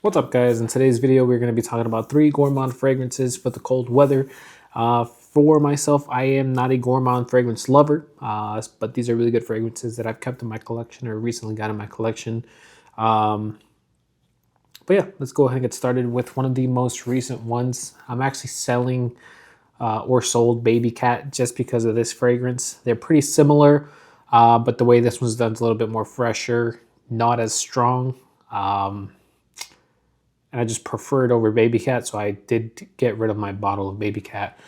What's up, guys? In today's video, we're going to be talking about 3 gourmand fragrances for the cold weather. For myself, I am not a gourmand fragrance lover, but these are really good fragrances that I've kept in my collection or recently got in my collection. But yeah, let's go ahead and get started with one of the most recent ones. I'm actually selling or sold Baby Cat just because of this fragrance. They're pretty similar, but the way this one's done is a little bit more fresher, not as strong. And I just prefer it over Baby Cat, so I did get rid of my bottle of Baby Cat.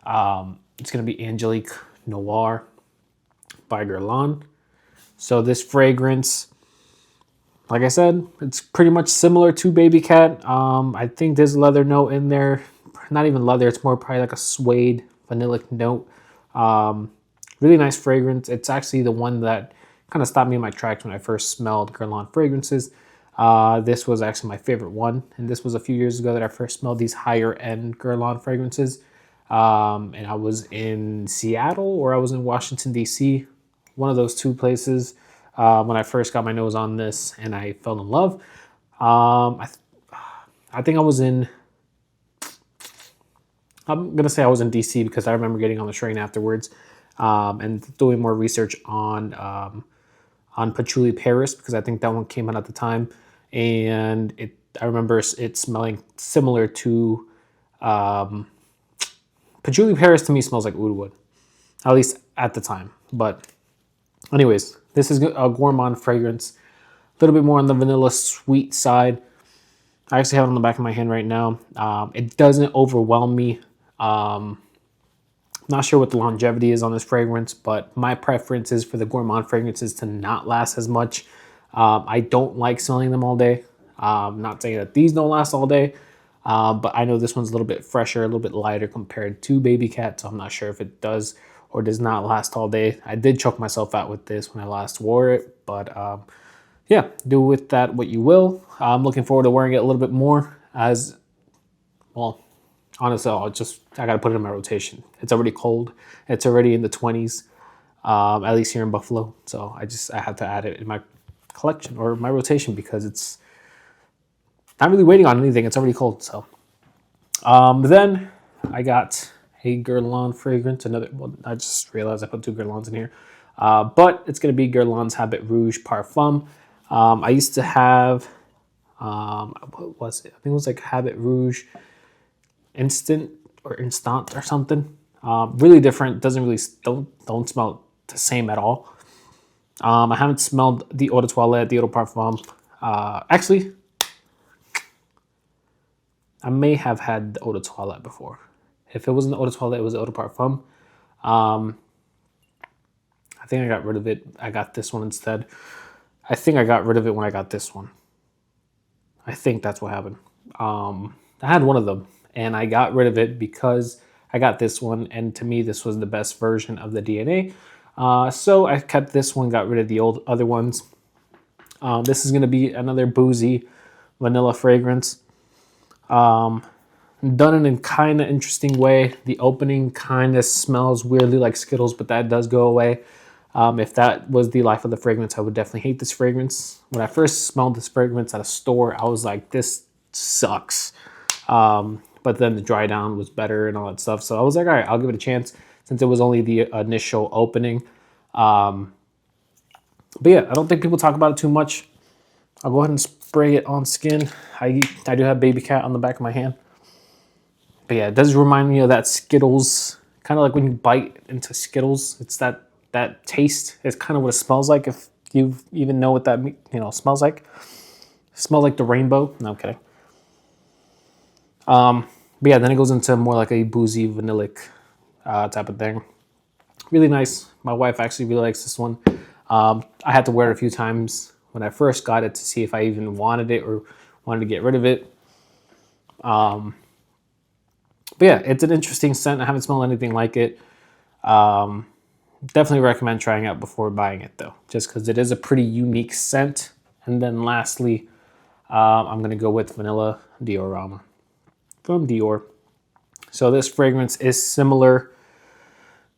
It's going to be Angelique Noir by Guerlain. So this fragrance, like I said, it's pretty much similar to Baby Cat. I think there's a leather note in there. Not even leather, it's more probably like a suede vanillic note. Really nice fragrance. It's actually the one that kind of stopped me in my tracks when I first smelled Guerlain fragrances. This was actually my favorite one, and this was a few years ago that I first smelled these higher end Guerlain fragrances. And I was in Seattle or I was in Washington, D.C., one of those two places when I first got my nose on this and I fell in love. I think I was in, I'm going to say I was in D.C. because I remember getting on the train afterwards and doing more research on Patchouli Paris because I think that one came out at the time. And I remember it smelling similar to Patchouli Paris. To me smells like oud wood, at least at the time. But anyways, this is a gourmand fragrance, a little bit more on the vanilla sweet side. I actually have it on the back of my hand right now. It doesn't overwhelm me. Not sure what the longevity is on this fragrance, but my preference is for the gourmand fragrances to not last as much. I don't like smelling them all day. Not saying that these don't last all day, but I know this one's a little bit fresher, a little bit lighter compared to Baby Cat, so I'm not sure if it does or does not last all day. I did choke myself out with this when I last wore it, but yeah, do with that what you will. I'm looking forward to wearing it a little bit more as, well, honestly, I gotta put it in my rotation. It's already cold. It's already in the 20s, at least here in Buffalo. So I have to add it in my collection or my rotation because it's not really waiting on anything. It's already cold. So then I got a Guerlain fragrance. I just realized I put 2 Guerlains in here. But it's gonna be Guerlain's Habit Rouge Parfum. I used to have, what was it? I think it was like Habit Rouge Instant or something. Really different. Doesn't really don't smell the same at all. I haven't smelled the Eau de Toilette, the Eau de Parfum. Actually, I may have had the Eau de Toilette before. If it wasn't the Eau de Toilette, it was the Eau de Parfum. I think I got rid of it. I got this one instead. I think I got rid of it when I got this one. I think that's what happened. I had one of them, and I got rid of it because I got this one, and to me, this was the best version of the DNA. So I kept this one, got rid of the other ones. This is going to be another boozy vanilla fragrance. Done in a kind of interesting way. The opening kind of smells weirdly like Skittles, but that does go away. If that was the life of the fragrance, I would definitely hate this fragrance. When I first smelled this fragrance at a store, I was like, this sucks. But then the dry down was better and all that stuff. So I was like, all right, I'll give it a chance since it was only the initial opening. But yeah, I don't think people talk about it too much. I'll go ahead and spray it on skin. I do have Baby Cat on the back of my hand. But yeah, it does remind me of that Skittles, kind of like when you bite into Skittles. It's that taste. It's kind of what it smells like, if you even know what that smells like. It smells like the rainbow. No, I'm kidding. But yeah, then it goes into more like a boozy vanillic type of thing. Really nice. My wife actually really likes this one. I had to wear it a few times when I first got it to see if I even wanted it or wanted to get rid of it. But yeah, it's an interesting scent. I haven't smelled anything like it. Definitely recommend trying out before buying it though, just because it is a pretty unique scent. And then lastly, I'm going to go with Vanilla Diorama from Dior. So this fragrance is similar,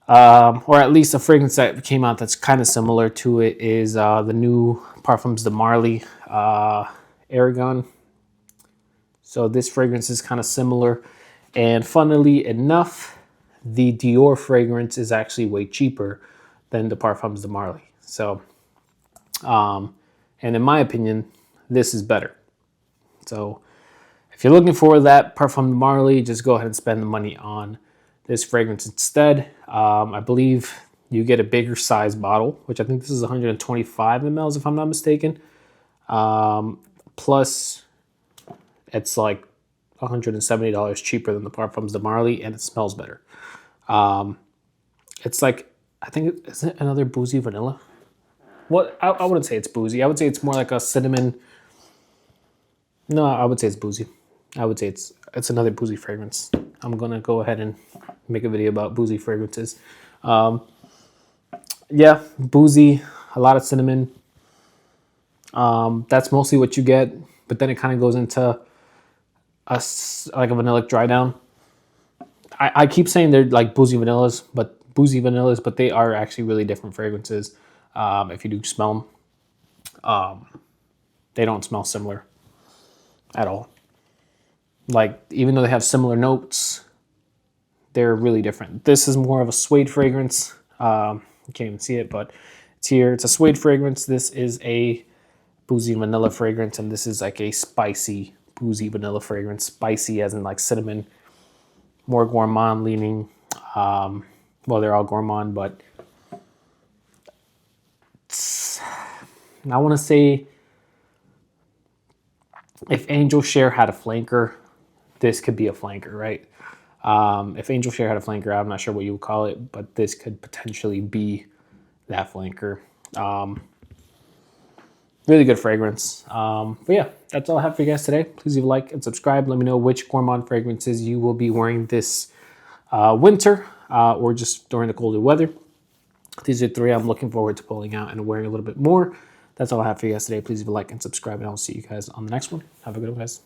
or at least a fragrance that came out that's kind of similar to it is the new Parfums de Marly Aragon. So this fragrance is kind of similar. And funnily enough, the Dior fragrance is actually way cheaper than the Parfums de Marly. So, and in my opinion, this is better. So if you're looking for that Parfum de Marly, just go ahead and spend the money on this fragrance instead. I believe you get a bigger size bottle, which I think this is 125 mLs if I'm not mistaken. Plus, it's like $170 cheaper than the Parfums de Marly, and it smells better. It's like, I think, is it another boozy vanilla? What I wouldn't say it's boozy. I would say it's more like a cinnamon. No, I would say it's boozy. I would say it's another boozy fragrance. I'm gonna go ahead and make a video about boozy fragrances. Yeah, boozy, a lot of cinnamon. That's mostly what you get, but then it kind of goes into like a vanillic dry down. I keep saying they're like boozy vanillas, but they are actually really different fragrances. If you do smell them, they don't smell similar at all. Like, even though they have similar notes, they're really different. This is more of a suede fragrance. You can't even see it, but it's here. It's a suede fragrance. This is a boozy vanilla fragrance, and this is like a spicy boozy vanilla fragrance. Spicy as in like cinnamon, more gourmand leaning. Well, they're all gourmand, but I want to say if Angel Share had a flanker, this could be a flanker, right? If Angel Share had a flanker, I'm not sure what you would call it, but this could potentially be that flanker. Really good fragrance. But yeah, that's all I have for you guys today. Please leave a like and subscribe. Let me know which Gourmand fragrances you will be wearing this winter or just during the colder weather. These are 3 I'm looking forward to pulling out and wearing a little bit more. That's all I have for you guys today. Please leave a like and subscribe, and I'll see you guys on the next one. Have a good one, guys.